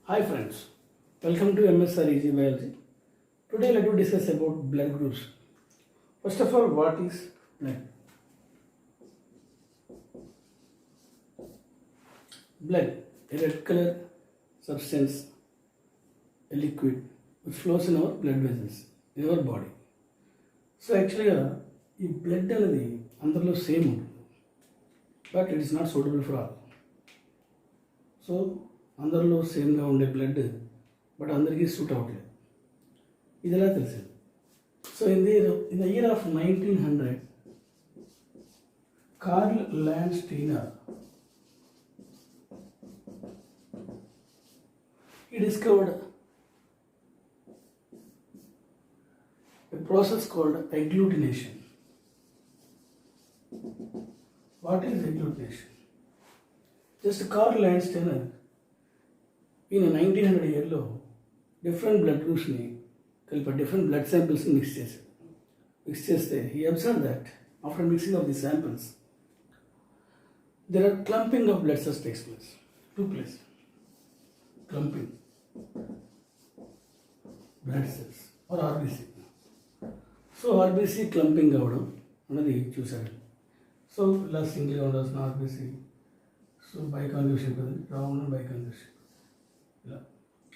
Hi friends, welcome to MSR Easy Biology. Today let us discuss about blood groups. First of all, what is blood? Blood, a red color substance, a liquid which flows in our blood vessels, in our body. So actually, ఈ blood అనేది అందరిలో same ఉంటుంది, but it is not suitable for all. So అందరిలో సేమ్గా ఉండే blood but అందరికీ suit అవ్వట్లేదు. ఇది ఎలా తెలిసింది? So in the year of 1900, Karl Landsteiner he discovered a process called agglutination. What is agglutination? Just Carl Landsteiner in a 1900 yearలో different blood groups-ని కలిపి different blood samples-ని mix చేస్తే he observed that after mixing of the samples there are clumping of blood cells takes place. Took place clumping blood cells or RBC. So RBC clumping అవ్వడం అన్నది చూశాడు. So ఇలా సింగిల్గా ఉండాల్సిన RBC so బైకాన్జుగేషన్ కదండి, round బైకాన్జుగేషన్ ఇలా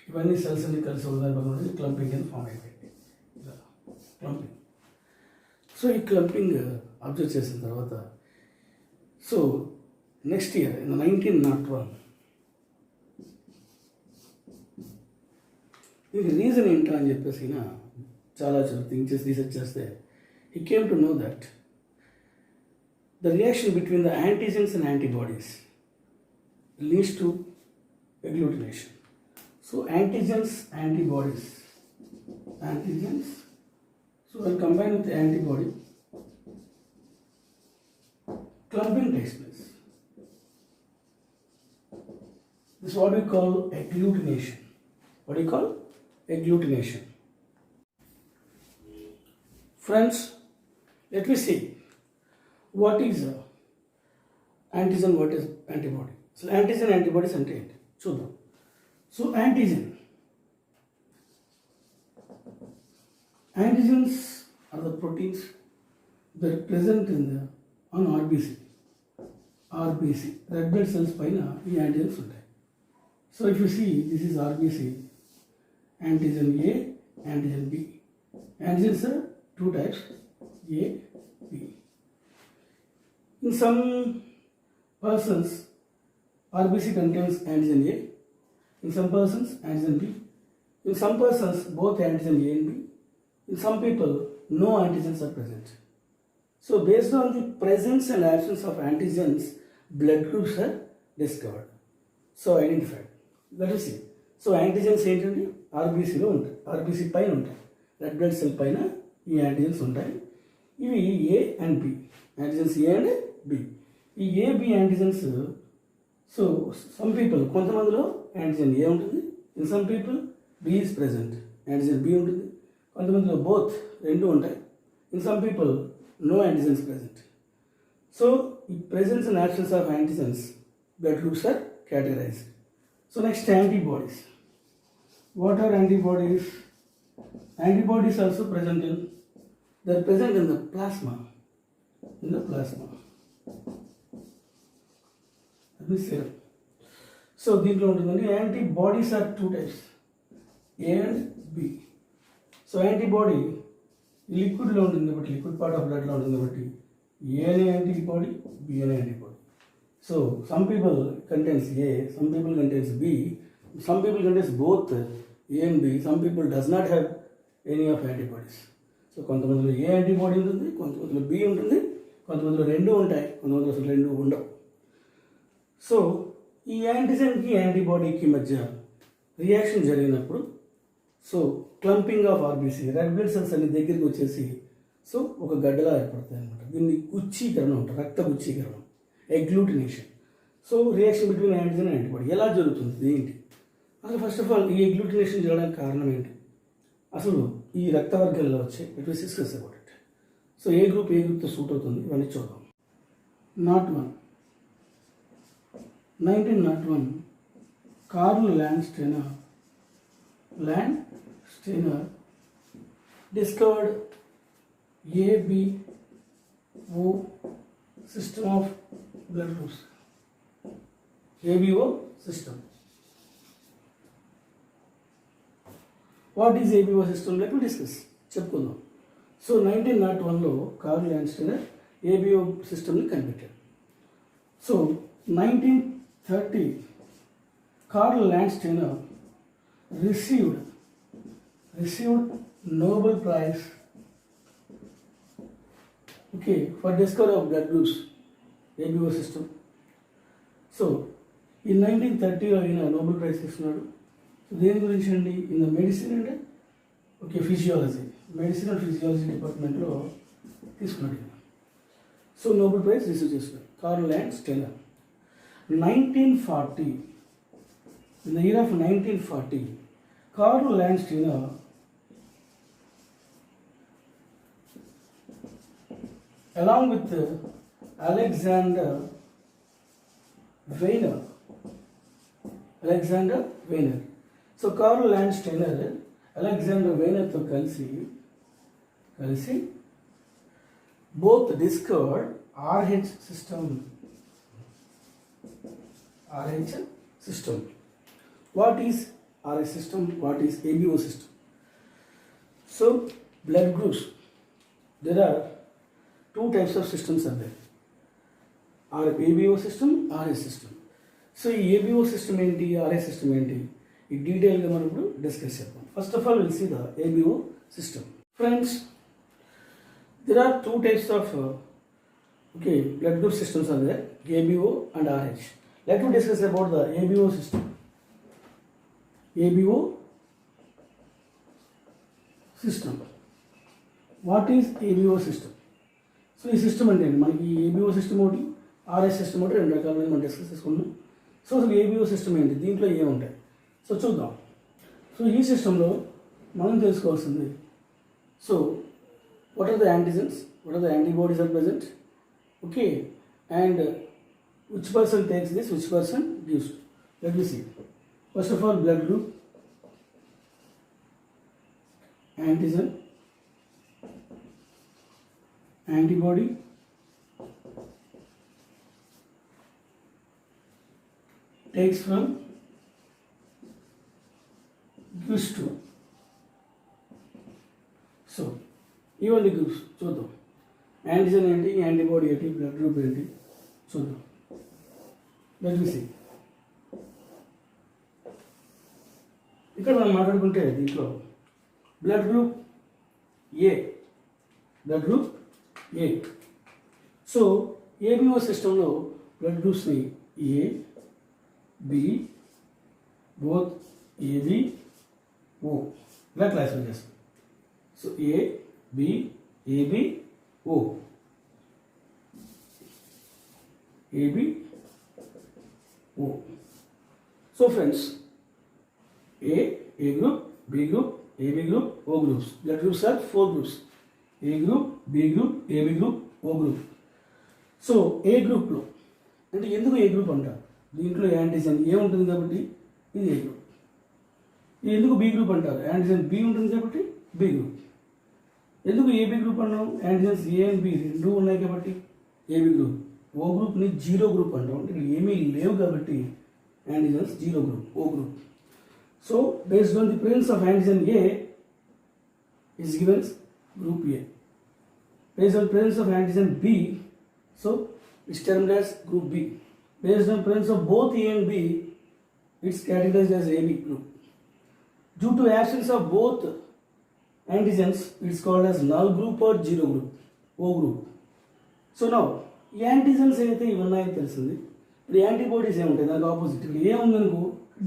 ఇవన్నీ సెల్స్ అన్ని కలిసి ఉన్నదాన్ని క్లంపింగ్ అని ఫామ్ అయిపోయింది. ఇలా క్లంపింగ్. సో ఈ క్లంపింగ్ అబ్జర్వ్ చేసిన తర్వాత సో నెక్స్ట్ ఇయర్ ఇన్ 1901 దీనికి రీజన్ ఏంటో అని చెప్పేసి చాలా థింక్ చేసి రీసెర్చ్ చేస్తే he came to know that the reaction between the antigens and antibodies leads to agglutination. So antigens, antibodies, so when combined with the antibody, clumping takes place. This is what we call agglutination. What do you call? Agglutination. Friends, let me see what is antigen, what is antibody. So antigen, antibodies అంటే ఏంటి చూద్దాం. So antigens are the proteins that are present on RBC, red blood cells పైన ఈ antigens ఉంటాయి. So if you see, this is RBC, antigen A, antigen B. Antigens are two types, A, B. In some persons, RBC contains antigen A. In some persons, antigen B. In some persons, both antigen A and B. In some people, no antigens are present. So based on the presence and absence of antigens, blood groups are discovered. So identified. Let us see. So antigens ఏంటంటే ఆర్బీసీలో ఉంటాయి, RBC పైన ఉంటాయి, red blood cell పైన ఈ antigens ఉంటాయి. ఇవి A and B antigens, A and B. ఈ AB antigens so some people, కొంతమందిలో యాంటీజెన్ ఏ ఉంటుంది, in some people B is present, antigen B ఉంటుంది, కొంతమందిలో బోత్ రెండు ఉంటాయి, in some people no antigens present. So ఈ presence and absence of antigens blood groups are categorized. So next, antibodies. What are antibodies? Antibodies also present in, they are present in the plasma. That means serum. So దీంట్లో ఉంటుందండి, antibodies are two types, A and B. So antibody లిక్విడ్లో ఉంటుంది కాబట్టి, liquid part of బ్లడ్లో ఉంటుంది కాబట్టి ఏ అనే antibody, B అనే antibody. So some people contains A, some people contains B, some people contains both A and B, some people does not have any of antibodies. So కొంతమందిలో ఏ antibody ఉంటుంది, కొంతమందిలో B ఉంటుంది, కొంతమందిలో రెండు ఉంటాయి, కొంతమందిలో అసలు రెండు ఉండవు. సో ఈ యాంటీజెన్కి యాంటీబాడీకి మధ్య రియాక్షన్ జరిగినప్పుడు so clumping of RBC, red blood cells అన్ని దగ్గరికి వచ్చేసి సో ఒక గడ్డలా ఏర్పడతాయి అనమాట. దీన్ని గుచ్చీకరణ ఉంటుంది, రక్త గుచ్చీకరణ, agglutination. So reaction between antigen and antibody ఎలా జరుగుతుంది ఏంటి అసలు? ఫస్ట్ ఆఫ్ ఆల్ ఈ అగ్లూటినేషన్ జరగడానికి కారణం ఏంటి? అసలు ఈ రక్త వర్గాల్లో వచ్చే it will discuss about it. So A గ్రూప్తో సూట్ అవుతుంది ఇవన్నీ చూద్దాం. 1901 Karl Landsteiner Landsteiner discovered ABO system of blood groups. ABO system. What is ABO system? Let me discuss. చెప్పుకుందాం. సో 1901లో కార్ల్ ల్యాండ్స్టైనర్ ABO సిస్టమ్ని కనిపెట్టాడు. So 1930 Karl Landsteiner received Nobel Prize, okay, for discovery of blood groups, ABO system. So in 1930 ఆయన Nobel prize తీసుకున్నాడు. So దేని గురించి అండి? In the medicine and okay physiology, medicine and physiology డిపార్ట్మెంట్లో తీసుకున్నాడు. So Nobel prize receive చేసుకున్నాడు curl ల్యాండ్స్టైనర్. 1940, in the year of 1940, Karl Landsteiner along with Alexander Weiner. So Karl Landsteiner Alexander Weiner తో కలిసి both discovered RH system. What is RH system? What is ABO system? So blood groups, there are two types of systems are there. ABO system, RH system. So ABO system ఏంటి, RH system ఏంటి, ఈ డీటెయిల్గా మనం ఇప్పుడు discuss చేద్దాం. First of all will see the ABO system. Friends, there are two types of blood group systems are there, ABO and RH. Let me discuss about the ABO system. ABO system. What is ABO system? So ఈ system అంటే మనకి ABO system ఒకటి, RH system ఒకటి, రెండు రకాలుగా మనం discuss చేసుకున్నాం. So అసలు ABO సిస్టమ్ ఏంటి, దీంట్లో ఏముంటాయి సో చూద్దాం. సో ఈ సిస్టంలో మనం తెలుసుకోవాల్సింది, so what are the antigens, what are the antibodies are present, okay, and which person takes this, which person gives. Let me see. First of all, blood group, antigen, antibody, takes from, gives to. So ఇవన్నీ groups చూద్దాం. Antigen ఏంటి, antibody ఏంటి, blood group ఏంటి చూద్దాం. Let me see. ఇక్కడ మనం మాట్లాడుకుంటే దీంట్లో blood group A, so ABO సిస్టంలో బ్లడ్ గ్రూప్స్ని ఏ, బి, బోత్ ఏబి, ఓ ఇలా క్లాసిఫై చేస్తాం. So A, B, AB, oh, AB, O. So friends, A group, B group, AB group, O groups. Blood groups are 4 groups. A group, B group, AB group, O group. So A group లో అంటే ఎందుకు ఏ group అంటారు, దీంట్లో antigen ఏ ఉంటుంది కాబట్టి ఇది ఏ group. ఎందుకు B group అంటారు, యాంటీజన్ బి ఉంటుంది కాబట్టి బి గ్రూప్. ఎందుకు ఏబి గ్రూప్ అన్నాం, యాంటీజన్స్ ఏ అండ్ బి రెండు ఉన్నాయి కాబట్టి ఏబి గ్రూప్. ఓ గ్రూప్ని జీరో గ్రూప్ అంటాం, అంటే ఇక్కడ ఏమీ లేవు కాబట్టి antigens zero group, O group. So based on the presence of antigen A is given group A. Based on presence of antigen B, so it's termed as group B. Based on presence of both A and B, it's categorized as AB group. Due to absence of both antigens, it's called as null group or zero group, O group. So now, ఈ antigens అయితే ఇవన్నీ తెలిసింది. ఇప్పుడు antibodies ఏముంటాయి, దానికి opposite ఇక్కడ ఏ ఉందనుకో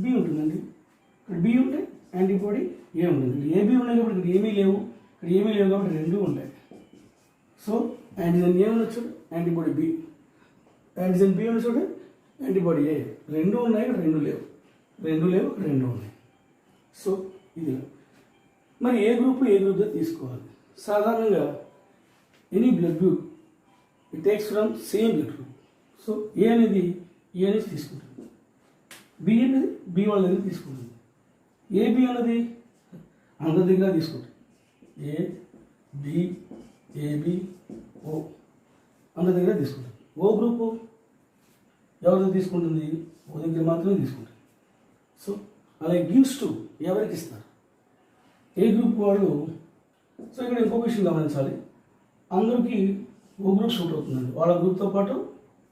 B ఉంటుందండి, ఇక్కడ బి ఉంటే యాంటీబాడీ ఏ ఉంటుంది, ఇక్కడ ఏబీ ఉన్నాయి కాబట్టి ఇక్కడ ఏమీ లేవు, ఇక్కడ ఏమీ లేవు కాబట్టి రెండు ఉంటాయి. సో యాంటీజన్ ఏ ఉండొచ్చు, యాంటీబాడీ బి, యాంటీజన్ బి ఉండొచ్చు, యాంటీబాడీ ఏ, రెండు ఉన్నాయి ఇక్కడ రెండు లేవు, రెండు ఉన్నాయి. సో ఇది మరి ఏ గ్రూప్ తీసుకోవాలి. సాధారణంగా any blood group it takes from same blood group. So A అనేది తీసుకుంటుంది, బి అనేది బి వాళ్ళ దగ్గర తీసుకుంటుంది, ఏబి అన్నది అందరి దగ్గర తీసుకుంటాం. ఏ బి ఏబి ఓ అందరి దగ్గర తీసుకుంటాం. ఓ గ్రూపు ఎవరి దగ్గర తీసుకుంటుంది? ఓ దగ్గర మాత్రమే తీసుకుంటుంది. సో అలాగే గివ్స్ టు ఎవరికి ఇస్తారు? ఏ గ్రూప్ వాళ్ళు. సో ఇక్కడ ఇంకో విషయం గమనించాలి, అందరికీ ఓ గ్రూప్ సూట్ అవుతుందండి. వాళ్ళ గ్రూప్తో పాటు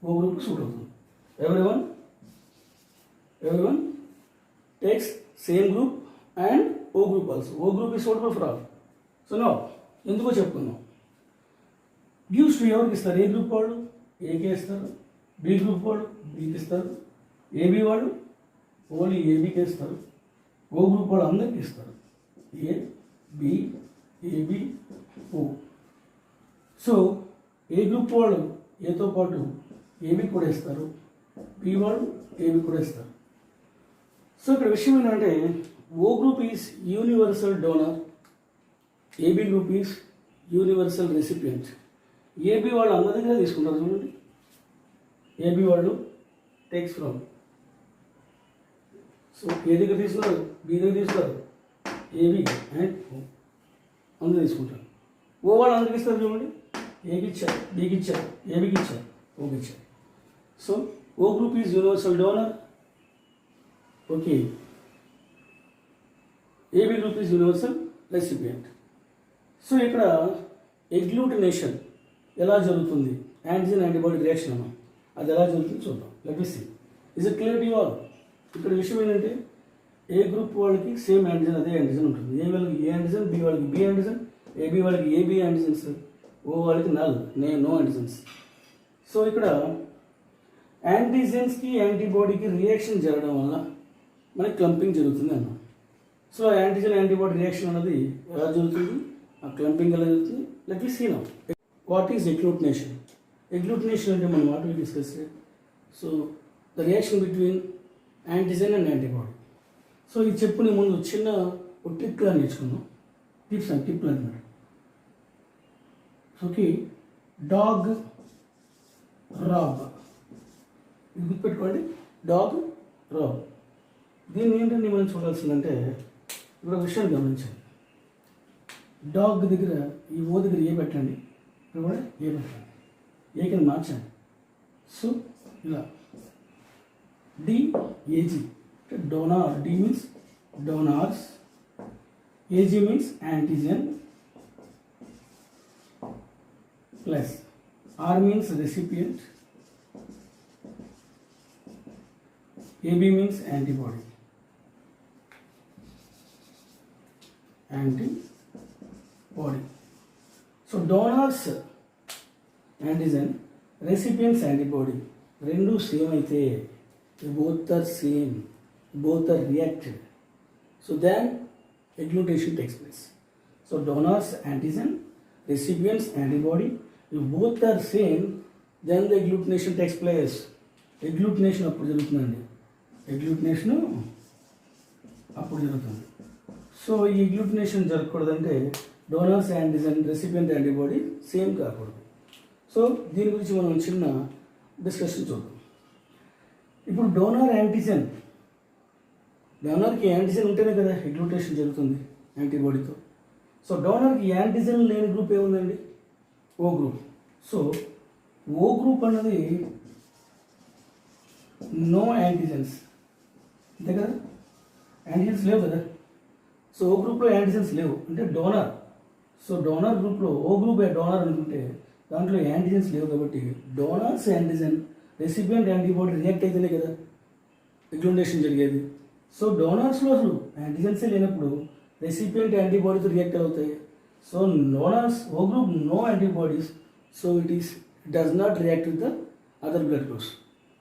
ఓ గ్రూప్ సూట్ అవుతుంది. Every one takes same group and O group also. O group is suitable for all. So no ఎందుకో చెప్పుకుందాం. గివ్స్ టు ఎవరికి ఇస్తారు? ఏ గ్రూప్ వాళ్ళు ఏకే ఇస్తారు, బి గ్రూప్ వాళ్ళు బికి ఇస్తారు, ఏబి వాళ్ళు ఓన్లీ ఏబికి ఇస్తారు, ఓ గ్రూప్ వాళ్ళు అందరికీ ఇస్తారు. A B AB O. So A group వాళ్ళు ఏతో పాటు ఏబి కూడా ఇస్తారు, బి వాళ్ళు ఏబి కూడా ఇస్తారు. సో ఇక్కడ విషయం ఏంటంటే O group is universal donor, AB group is universal recipient. AB వాళ్ళు అందరి దగ్గర తీసుకుంటారు. చూడండి, ఏబి వాళ్ళు టేక్స్ ఫ్రమ్. సో ఏ దగ్గర తీసుకున్నారు? బి దగ్గర తీసుకున్నారు, ఏబి అండ్ ఓ అందరూ తీసుకుంటారు. ఓ వాళ్ళు అందరికి ఇస్తారు. చూడండి, ఏకి ఇచ్చారు, బికి ఇచ్చారు, ఏబికి ఇచ్చారు, ఓకి ఇచ్చారు. So O group is universal donor. Okay, AB group is universal recipient. So ఇక్కడ ఎగ్లూటినేషన్ ఎలా జరుగుతుంది? యాంటీజెన్ యాంటీబాడీ రియాక్షన్ అన్నాం, అది ఎలా జరుగుతుంది చూద్దాం. Let me see. Is it clear to you all? ఇక్కడ విషయం ఏంటంటే ఏ గ్రూప్ వాళ్ళకి సేమ్ యాంటీజెన్ అదే యాంటీజెన్ ఉంటుంది. ఏ వాళ్ళకి ఏ యాంటీజెన్, బి వాళ్ళకి బి యాంటీజెన్, ఏబి వాళ్ళకి ఏబి యాంటీజెన్స్, ఓ వాళ్ళకి నో యాంటీజెన్స్. సో ఇక్కడ యాంటీజెన్స్కి యాంటీబాడీకి రియాక్షన్ జరగడం వల్ల మనకి క్లంపింగ్ జరుగుతుంది అన్నాం. సో యాంటీజెన్ యాంటీబాడీ రియాక్షన్ అనేది ఎలా జరుగుతుంది, ఆ క్లంపింగ్ ఎలా జరుగుతుంది? Let me see now. What is agglutination? Agglutination అంటే మనం what we discuss. So the reaction between antigen and antibody. So ఇది చెప్పుకునే ముందు చిన్న టిప్ ప్లాన్ నేర్చుకుందాం. టిప్ ప్లాన్ అన్నమాట. ఓకే, డాగ్ రాబ్, ఇది గుర్తుపెట్టుకోండి, డాగ్ రాబ్. దీన్ని ఏంటంటే మనం చూడాల్సిందంటే ఇప్పుడు విషయాన్ని గమనించండి. డాగ్ దగ్గర ఈ ఓ దగ్గర ఏ పెట్టండి, ఇక్కడ కూడా ఏ పెట్టండి, ఏకని మార్చండి. సో ఇలా DAG donor, D means donors, AG means antigen, plus R means recipient, AB means antibody, so donors antigen, recipients antibody రెండు సేమ్ అయితే both are same, both are reacted, so then agglutination takes place. So donors antigen, recipients antibody, if both are same, then the agglutination takes place. Agglutination appudu jarugutundandi, agglutination appudu jarugutundi. So ee agglutination jaragakudante donors antigen, recipient antibody same kaakudadu. So దీని గురించి మనం చిన్న discussion చూద్దాం. ఇప్పుడు donor antigen, డోనర్కి antigen ఉంటేనే కదా ఎగ్లూటేషన్ జరుగుతుంది యాంటీబాడీతో. So డోనర్కి antigen లేని గ్రూప్ ఏముందండి? ఓ గ్రూప్. సో ఓ గ్రూప్ అన్నది నో యాంటీజెన్స్, అంతే కదా, యాంటీజెన్స్ లేవు కదా. సో ఓ గ్రూప్లో యాంటీజెన్స్ లేవు అంటే డోనర్. సో డోనర్ గ్రూప్లో ఓ గ్రూప్ డోనర్ అనుకుంటే దాంట్లో యాంటీజెన్స్ లేవు కాబట్టి donors antigen, recipient antibody react అయితేనే కదా ఎగ్లూటినేషన్ జరిగేది. సో డోనర్స్లో అసలు యాంటీజెన్సే లేనప్పుడు రెసిపియంట్ యాంటీబాడీతో రియాక్ట్ అవుతాయి. So donors O group no antibodies, so it does not react with the other blood groups,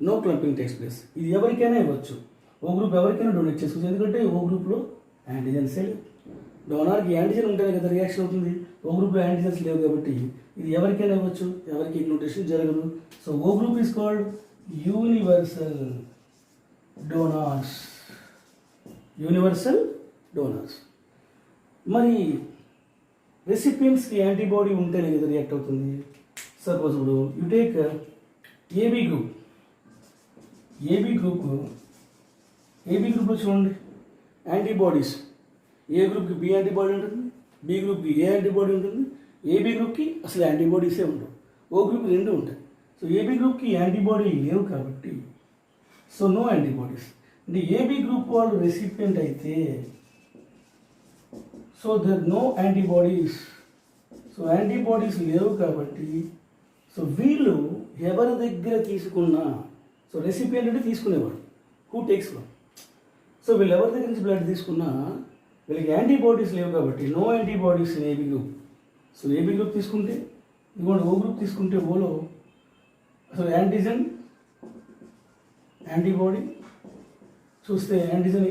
no clumping takes place. ఇది ఎవరికైనా ఇవ్వచ్చు, ఓ గ్రూప్ ఎవరికైనా డొనేట్ చేసుకోవచ్చు, ఎందుకంటే ఓ గ్రూప్లో యాంటీజెన్సే లేవు. డోనర్కి యాంటీజెన్ ఉంటేనే కదా రియాక్షన్ అవుతుంది, ఓ గ్రూప్లో యాంటీజెన్స్ లేవు కాబట్టి ఇది ఎవరికైనా ఇవ్వచ్చు, ఎవరికి ఎగ్లూటినేషన్ జరగదు. So O group is called universal donors, universal donors. మరి రెసిపియెంట్స్కి యాంటీబాడీ ఉంటేనే కదా రియాక్ట్ అవుతుంది. సపోజ్ ఇప్పుడు you take AB group, AB గ్రూప్లో చూడండి యాంటీబాడీస్, ఏ గ్రూప్కి బి యాంటీబాడీ ఉంటుంది, బి గ్రూప్కి ఏ యాంటీబాడీ ఉంటుంది, ఏబి గ్రూప్కి అసలు యాంటీబాడీసే ఉండవు, ఓ గ్రూప్ రెండు ఉంటాయి. సో ఏబి గ్రూప్కి యాంటీబాడీ లేవు కాబట్టి సో నో యాంటీబాడీస్. అంటే ఏబి గ్రూప్ వాళ్ళు రెసిపియంట్ అయితే so there no antibodies. So antibodies లేవు కాబట్టి సో వీళ్ళు ఎవరి దగ్గర తీసుకున్నా, సో రెసిపియంట్ అంటే తీసుకునేవాడు, హూ టేక్స్ ఫ్రమ్. సో వీళ్ళు ఎవరి దగ్గర నుంచి బ్లడ్ తీసుకున్నా వీళ్ళకి యాంటీబాడీస్ లేవు కాబట్టి no antibodies in AB group. So AB group తీసుకుంటే ఇదిగోండి, ఓ గ్రూప్ తీసుకుంటే ఓలో అసలు యాంటీజన్ యాంటీబాడీ చూస్తే యాంటీజన్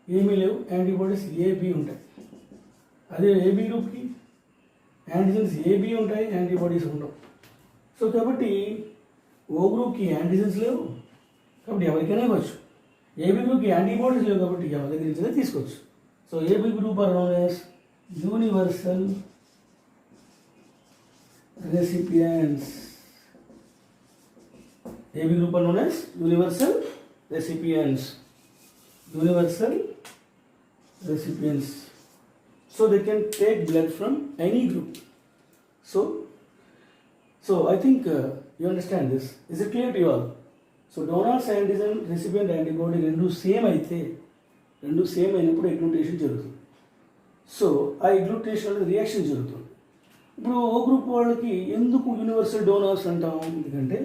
ఏమీ లేవు, యాంటీబాడీస్ ఏబి ఉంటాయి. అదే ఏబి గ్రూప్కి యాంటీజన్స్ ఏబి ఉంటాయి, యాంటీబాడీస్ ఉండవు. సో కాబట్టి ఓ గ్రూప్కి యాంటీజన్స్ లేవు కాబట్టి ఎవరికైనా ఇవ్వచ్చు, ఏబి గ్రూప్కి యాంటీబాడీస్ లేవు కాబట్టి ఎవరి దగ్గర నుంచి తీసుకోవచ్చు. So AB group are known as universal recipients. AB group are known as universal recipients. Universal recipients. So they can take blood from any group. So I think you understand this. Is it clear to you all? So donors antigen, recipient antibody rendu same అయితే రెండు same అయినప్పుడు ఎగ్లూటేషన్ జరుగుతుంది. So ఆ ఎగ్లూటేషన్ reaction జరుగుతుంది. ఇప్పుడు ఓ group వాళ్ళకి ఎందుకు universal donors అంటాం, ఎందుకంటే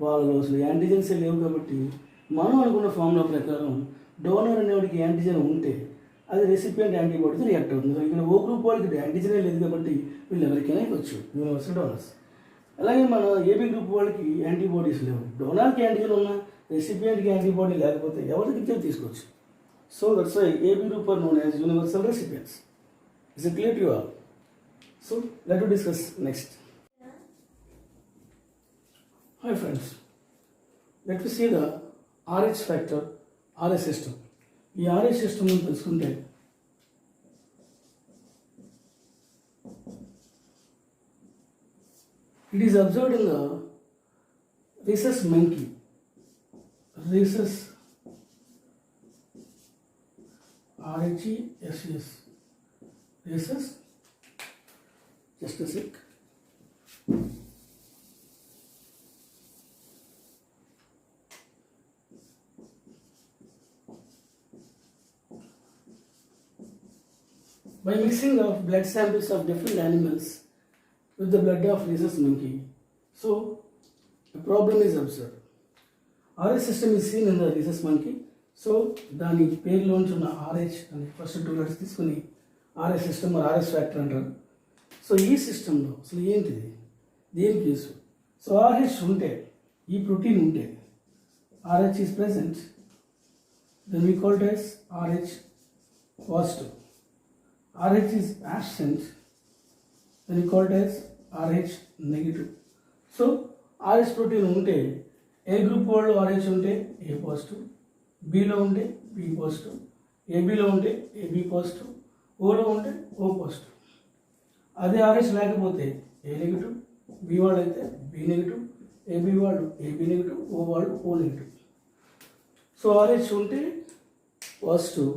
వాళ్ళు అసలు యాంటీజెన్సే లేవు కాబట్టి మనం అనుకున్న ఫార్ములా ప్రకారం డోనర్ అనేవాడికి యాంటీజెన్ ఉంటే అది రెసిపియంట్ యాంటీబాడీతో రియాక్ట్ అవుతుంది. ఇక్కడ ఓ గ్రూప్ వాళ్ళకి యాంటీజనే లేదు కాబట్టి వీళ్ళు ఎవరికైనా ఇవ్వచ్చు యూనివర్సల్ డోనర్స్. అలాగే మన ఏబీ గ్రూప్ వాళ్ళకి యాంటీబాడీస్ లేవు, డోనర్కి యాంటీజన్ ఉన్నా రెసిపియంట్కి యాంటీబాడీ లేకపోతే ఎవరికి ఇచ్చే తీసుకోవచ్చు. So that's why AB group are known as universal recipients. Is it clear to you all? So let us discuss next. Hi friends, let me see the RH factor, RH system. ఈ RH system ని తెలుసుకుంటే it is observed in the rhesus monkey. Rhesus RHESS rhesus. Just a sec. By mixing of blood samples of different animals with the blood of rhesus monkey, so a problem is observed. RH system is seen in the rhesus monkey. So దాని పేరులోంచి ఉన్న RH అని first two letters తీసుకుని RH system RH factor అంటారు. So ఈ సిస్టంలో అసలు ఏంటిది, దేనికి యూస్? సో RH ఉంటే, ఈ ప్రోటీన్ ఉంటే, RH is present, then we call it as RH positive. RH is absent, then we call it as RH negative. So RH protein ఉంటే ఏ గ్రూప్ వాళ్ళు RH ఉంటే ఏ పాజిటివ్, బిలో ఉంటే B positive, ఏబిలో ఉంటే AB positive, Ola ఉంటే O positive. అదే RH లేకపోతే ఏ నెగిటివ్, బి వాళ్ళు అయితే బి నెగిటివ్, ఏబి వాళ్ళు ఏబి నెగిటివ్, ఓ వాళ్ళు ఓ నెగిటివ్. సో RH ఉంటే పాజిటివ్,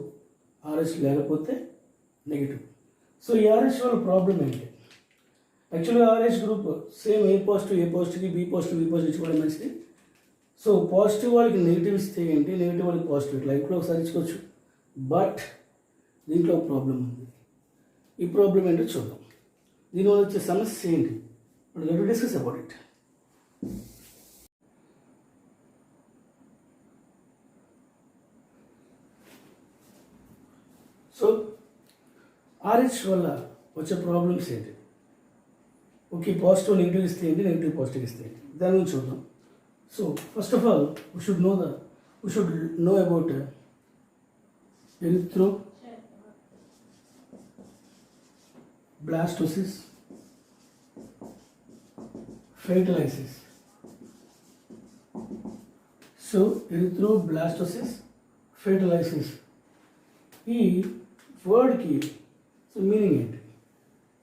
RH లేకపోతే నెగిటివ్. సో ఈ RH వాళ్ళ ప్రాబ్లం ఏంటి? యాక్చువల్గా RH గ్రూప్ సేమ్ ఏ పాజిటివ్కి బి పాజిటివ్ ఇచ్చుకోవడం మంచిది. సో పాజిటివ్ వాళ్ళకి నెగిటివ్ ఇస్తే ఏంటి, నెగిటివ్ వాళ్ళకి పాజిటివ్ లైఫ్లో ఒకసారి ఇచ్చుకోవచ్చు. బట్ దీంట్లో ప్రాబ్లం ఉంది. ఈ ప్రాబ్లం ఏంటో చూద్దాం. దీనివల్ల వచ్చే సమస్య ఏంటి, let us discuss about it. So RH వల్ల వచ్చే ప్రాబ్లమ్స్ ఏంటి, ఓకే పాజిటివ్ నెగిటివ్ ఇస్తే ఏంటి, నెగిటివ్ పాజిటివ్ ఇస్తే ఏంటి, దాని గురించి చూద్దాం. So first of all we should know about erythroblastosis, fertilizes. So erythroblastosis, fertilizes. ఈ వర్డ్కి సో మీనింగ్ ఏంటి?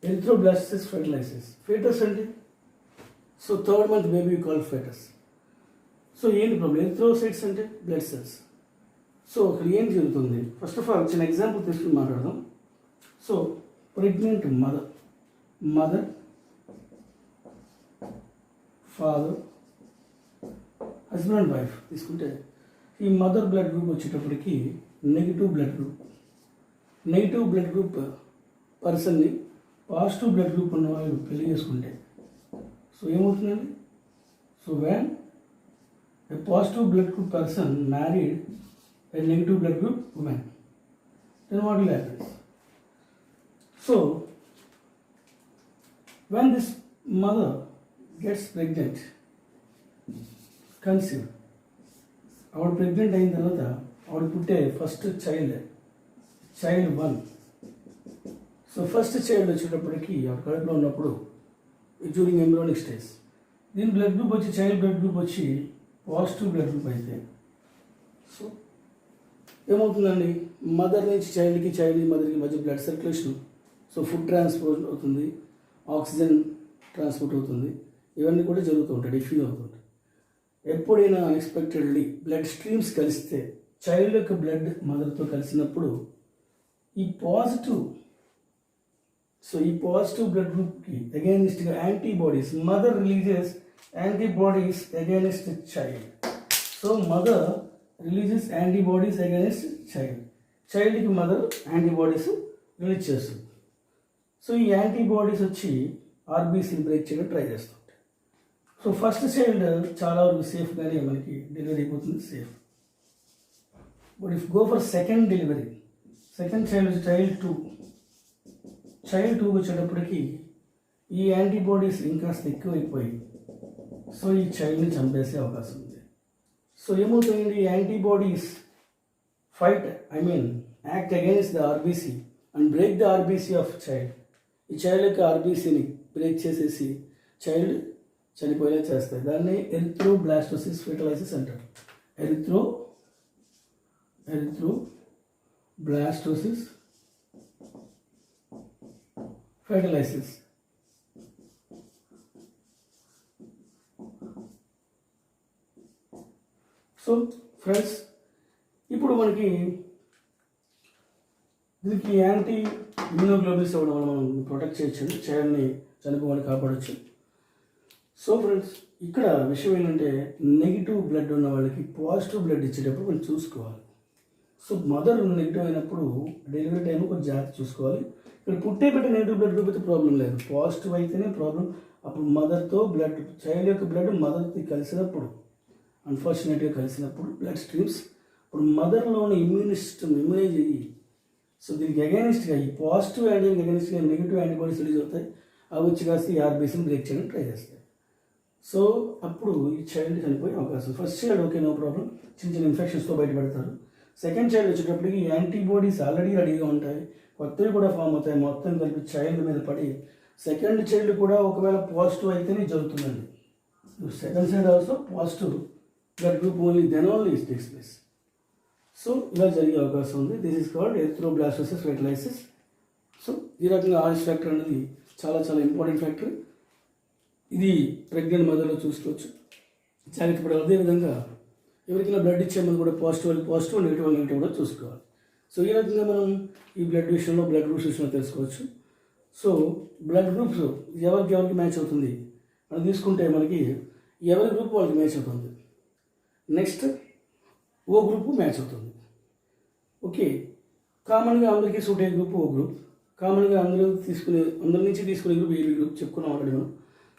Erythroblastosis fertilizes. ఫెటస్ అంటే so third month baby call fetus. So ఏంటి ప్రాబ్లం? ఎరిథ్రోసైట్స్ అంటే బ్లడ్ సెల్స్, సో ఇక్కడ ఏం జరుగుతుంది, ఫస్ట్ ఆఫ్ ఆల్ చిన్న ఎగ్జాంపుల్ తీసుకుని మాట్లాడదాం. So pregnant mother father husband and wife తీసుకుంటే, ఈ మదర్ బ్లడ్ గ్రూప్ వచ్చేటప్పటికి నెగిటివ్ బ్లడ్ గ్రూప్ పర్సన్ని పాజిటివ్ బ్లడ్ గ్రూప్ ఉన్న వాళ్ళు పెళ్లి చేసుకుంటే సో ఏమవుతుందండి, so when a positive blood group person married a negative blood group woman, then what will happen? So when this mother gets pregnant, conceived, our pregnant అయిన తర్వాత ఆవిడ పుట్టే first child 1. So first child వచ్చేటప్పటికి ఆవిడ కడుపులో ఉన్నప్పుడు during embryonic stage, దీని blood group వచ్చి చైల్డ్ బ్లడ్ గ్రూప్ వచ్చి పాజిటివ్ బ్లడ్ గ్రూప్ అయితే సో ఏమవుతుందండి, మదర్ నుంచి చైల్డ్కి, చైల్డ్ మదర్కి మధ్య blood circulation, so food transport అవుతుంది, ఆక్సిజన్ ట్రాన్స్పోర్ట్ అవుతుంది, ఇవన్నీ కూడా జరుగుతూ ఉంటాయి, డిఫ్యూజ్ అవుతుంటాయి. ఎప్పుడైనా అన్ఎక్స్పెక్టెడ్లీ బ్లడ్ స్ట్రీమ్స్ కలిస్తే, చైల్డ్ యొక్క బ్లడ్ మదర్తో కలిసినప్పుడు ఈ పాజిటివ్ బ్లడ్ గ్రూప్కి అగైనిస్ట్గా antibodies, mother releases antibodies against child. So mother releases antibodies against child. చైల్డ్కి మదర్ యాంటీబాడీస్ రిలీజ్ చేస్తుంది. సో ఈ యాంటీబాడీస్ వచ్చి ఆర్బీసీని బ్రేక్ చేయడం ట్రై చేస్తుంటాయి. సో ఫస్ట్ చైల్డ్ చాలా వరకు సేఫ్గానే మనకి డెలివరీ అయిపోతుంది, safe. But if go for second delivery, second child child 2 వచ్చేటప్పటికి ఈ యాంటీబాడీస్ ఇంకాస్త ఎక్కువైపోయి సో ఈ చైల్డ్ని చంపేసే అవకాశం ఉంది. సో ఏమవుతాయండి, antibodies act against the RBC and break the RBC of child. ఈ చైల్డ్ యొక్క ఆర్బీసీని బ్రేక్ చేసేసి చైల్డ్ చనిపోయేలా చేస్తాయి. దాన్ని ఎరిథ్రోబ్లాస్టోసిస్ ఫెర్టిలైసిస్ అంటారు. Erythroblastosis fertilisis. సో ఫ్రెండ్స్, ఇప్పుడు మనకి దీనికి యాంటీ ఇమ్యూనోగ్లోబులిన్స్ ఇవ్వడం వల్ల మనం ప్రొటెక్ట్ చేయొచ్చు, చైల్డ్ని చనిపోవాలని కాపాడచ్చు. సో ఫ్రెండ్స్, ఇక్కడ విషయం ఏంటంటే నెగిటివ్ బ్లడ్ ఉన్న వాళ్ళకి పాజిటివ్ బ్లడ్ ఇచ్చేటప్పుడు మనం చూసుకోవాలి. సో మదర్ నెగిటివ్ అయినప్పుడు డెలివరీ టైం కొంచెం జాగ్రత్త చూసుకోవాలి. ఇక్కడ పుట్టే బిడ్డ నెగిటివ్ బ్లడ్ గ్రూప్ అయితే ప్రాబ్లం లేదు, పాజిటివ్ అయితేనే ప్రాబ్లం. అప్పుడు మదర్తో బ్లడ్, చైల్డ్ యొక్క బ్లడ్ మదర్తో కలిసినప్పుడు, అన్ఫార్చునేట్గా కలిసినప్పుడు బ్లడ్ స్ట్రీమ్స్ ఇప్పుడు మదర్లోని ఇమ్యూన్ సిస్టమ్ ఇమ్యూనైజ్ అయ్యి, సో దీనికి అగైనిస్ట్గా ఈ పాజిటివ్ యాంటీకి అగైనిస్ట్గా నెగిటివ్ యాంటీబాడీస్ రిలీజ్ అవుతాయి. అవి వచ్చి కాస్త ఈ ఆర్బీసీని బ్రేక్ చేయడానికి ట్రై చేస్తాయి. సో అప్పుడు ఈ చైల్డ్ చనిపోయే అవకాశం. First child okay, no problem, చిన్న ఇన్ఫెక్షన్స్తో బయటపడతారు. సెకండ్ చైల్డ్ వచ్చేటప్పటికి యాంటీబాడీస్ ఆల్రెడీ రెడీగా ఉంటాయి, కొత్తవి కూడా ఫామ్ అవుతాయి, మొత్తం కలిపి చైల్డ్ మీద పడి సెకండ్ చైల్డ్ కూడా ఒకవేళ పాజిటివ్ అయితేనే జరుగుతుందండి. Second child also positive blood group only then only it takes place. So ఇలా జరిగే అవకాశం ఉంది. This is called erythroblastosis fertilisis. So ఈ రకంగా ఆర్ఎస్ ఫ్యాక్టర్ అనేది చాలా చాలా ఇంపార్టెంట్ ఫ్యాక్టర్. ఇది ప్రెగ్నెంట్ మదర్లో చూసుకోవచ్చు, జాగ్రత్తపడాలి. అదేవిధంగా ఎవరికైనా బ్లడ్ ఇచ్చే ముందు కూడా పాజిటివ్ నెగిటివ్ కూడా చూసుకోవాలి. సో ఈ రకంగా మనం ఈ బ్లడ్ విషయంలో, బ్లడ్ గ్రూప్స్ విషయంలో తెలుసుకోవచ్చు. సో బ్లడ్ గ్రూప్స్ ఎవరికి మ్యాచ్ అవుతుంది అని తీసుకుంటే మనకి ఎవరి గ్రూప్ వాళ్ళకి మ్యాచ్ అవుతుంది. నెక్స్ట్ ఓ గ్రూప్ మ్యాచ్ అవుతుంది. ఓకే, కామన్గా అందరికీ సూట్ అయ్యే గ్రూప్ ఓ గ్రూప్, కామన్గా అందరి నుంచి తీసుకునే గ్రూప్ ఏబీ గ్రూప్ చెప్పుకున్నాం ఆల్రెడీ మనం.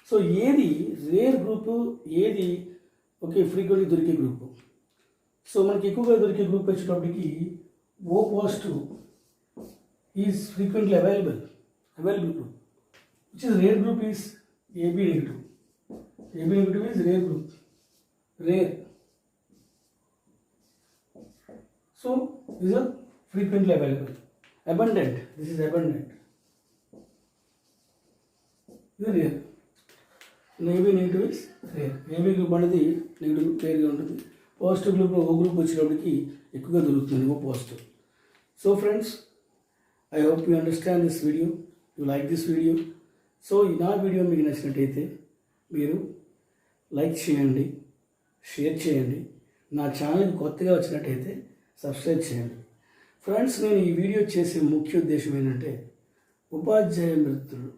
సో ఏది రేర్ గ్రూపు, ఏది ఓకే ఫ్రీక్వెంట్గా దొరికే గ్రూపు. సో మనకి ఎక్కువగా దొరికే గ్రూప్ వచ్చేటప్పటికి O positive is frequently available group, which is rare group is AB negative. AB negative is rare group, rare. So these are frequently available. Abundant, this is abundant. This is rare. AB negative is rare. AB group అనేది negative రేర్గా ఉంటుంది. Positive group O group వచ్చేటప్పటికి ఎక్కువగా దొరుకుతుంది, O positive. So friends, I hope you understand this video. You like this video. So నా video మీకు నచ్చినట్టయితే మీరు లైక్ చేయండి, షేర్ చేయండి. నా ఛానల్కి కొత్తగా వచ్చినట్టయితే సబ్స్క్రైబ్ చేయండి. ఫ్రెండ్స్, నేను ఈ వీడియో చేసే ముఖ్య ఉద్దేశం ఏంటంటే ఉపాధ్యాయ మిత్రులు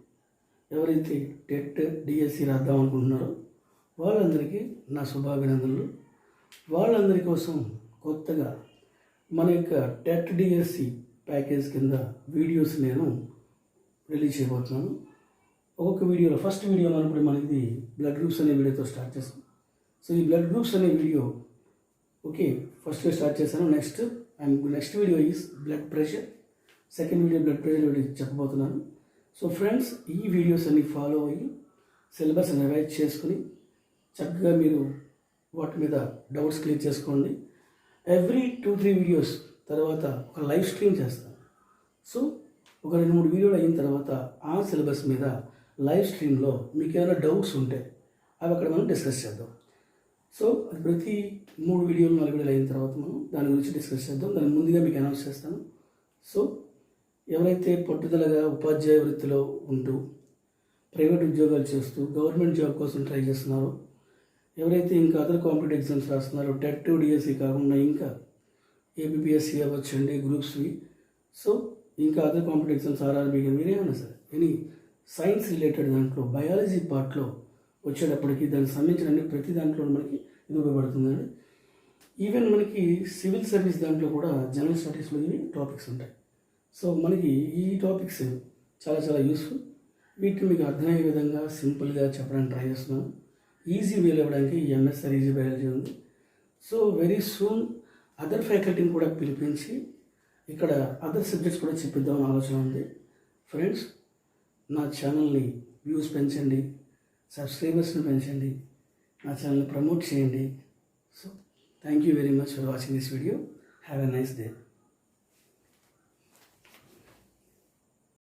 ఎవరైతే టెట్ డిఎస్సి రాద్దాం అనుకుంటున్నారో వాళ్ళందరికీ నా శుభాభినందనలు. వాళ్ళందరి కోసం కొత్తగా మన యొక్క టెట్ డిఎస్సి ప్యాకేజ్ కింద వీడియోస్ నేను రిలీజ్ చేయబోతున్నాను. ఒక్కొక్క వీడియోలో ఫస్ట్ వీడియో మనప్పుడు మనది బ్లడ్ గ్రూప్స్ అనే వీడియోతో స్టార్ట్ చేస్తాం. సో ఈ బ్లడ్ గ్రూప్స్ అనే వీడియో ఓకే ఫస్ట్గా స్టార్ట్ చేశాను. Next video is blood pressure. Second video blood pressure video చెప్పబోతున్నాను. సో ఫ్రెండ్స్, ఈ వీడియోస్ అన్ని ఫాలో అయ్యి సిలబస్ రివైజ్ చేసుకుని చక్కగా మీరు వాటి మీద డౌట్స్ క్లియర్ చేసుకోండి. ఎవ్రీ 2-3 వీడియోస్ తర్వాత ఒక లైవ్ స్ట్రీమ్ చేస్తాను. సో ఒక 2-3 వీడియోలు అయిన తర్వాత ఆ సిలబస్ మీద లైవ్ స్ట్రీమ్లో మీకు ఏమైనా డౌట్స్ ఉంటే అవి అక్కడ మనం డిస్కస్ చేద్దాం. సో అది ప్రతి 3 వీడియోలు 4 వీడియోలు అయిన తర్వాత మనం దాని గురించి డిస్కస్ చేద్దాం. దాన్ని ముందుగా మీకు అనౌన్స్ చేస్తాను. సో ఎవరైతే పట్టుదలగా ఉపాధ్యాయ వృత్తిలో ఉంటూ ప్రైవేట్ ఉద్యోగాలు చేస్తూ గవర్నమెంట్ జాబ్ కోసం ట్రై చేస్తున్నారో, ఎవరైతే ఇంకా అదర్ కాంపిటేటివ్ ఎగ్జామ్స్ రాస్తున్నారో, టెట్ డిఎస్సి కాకుండా ఇంకా ఏపీఎస్సి అవ్వచ్చండి, గ్రూప్స్వి, సో ఇంకా అదర్ కాంపిటేటివ్ ఎగ్జామ్స్ ఆర్ఆర్బీ మీరేమన్నా సరే ఎనీ సైన్స్ రిలేటెడ్ దాంట్లో బయాలజీ పార్ట్లో వచ్చేటప్పటికి దానికి సంబంధించిన ప్రతి దాంట్లో మనకి ఇది ఉపయోగపడుతుందండి. ఈవెన్ మనకి సివిల్ సర్వీస్ దాంట్లో కూడా జనరల్ స్టడీస్లో ఇవి టాపిక్స్ ఉంటాయి. సో మనకి ఈ టాపిక్స్ చాలా చాలా యూస్ఫుల్. వీటిని మీకు అర్థమయ్యే విధంగా సింపుల్గా చెప్పడానికి ట్రై చేస్తున్నాను. ఈజీ వేలు ఇవ్వడానికి ఈ ఎంఎస్ఆర్ ఈజీ బయాలజీ ఉంది. సో వెరీ సూన్ అదర్ ఫ్యాకల్టీని కూడా పిలిపించి ఇక్కడ అదర్ సబ్జెక్ట్స్ కూడా చెప్పిద్దామని ఆలోచన ఉంది. ఫ్రెండ్స్, నా ఛానల్ని వ్యూస్ పెంచండి, సబ్స్క్రైబర్స్ని పెంచండి, నా ఛానల్ని ప్రమోట్ చేయండి. So thank you very much for watching this video. Have a nice day.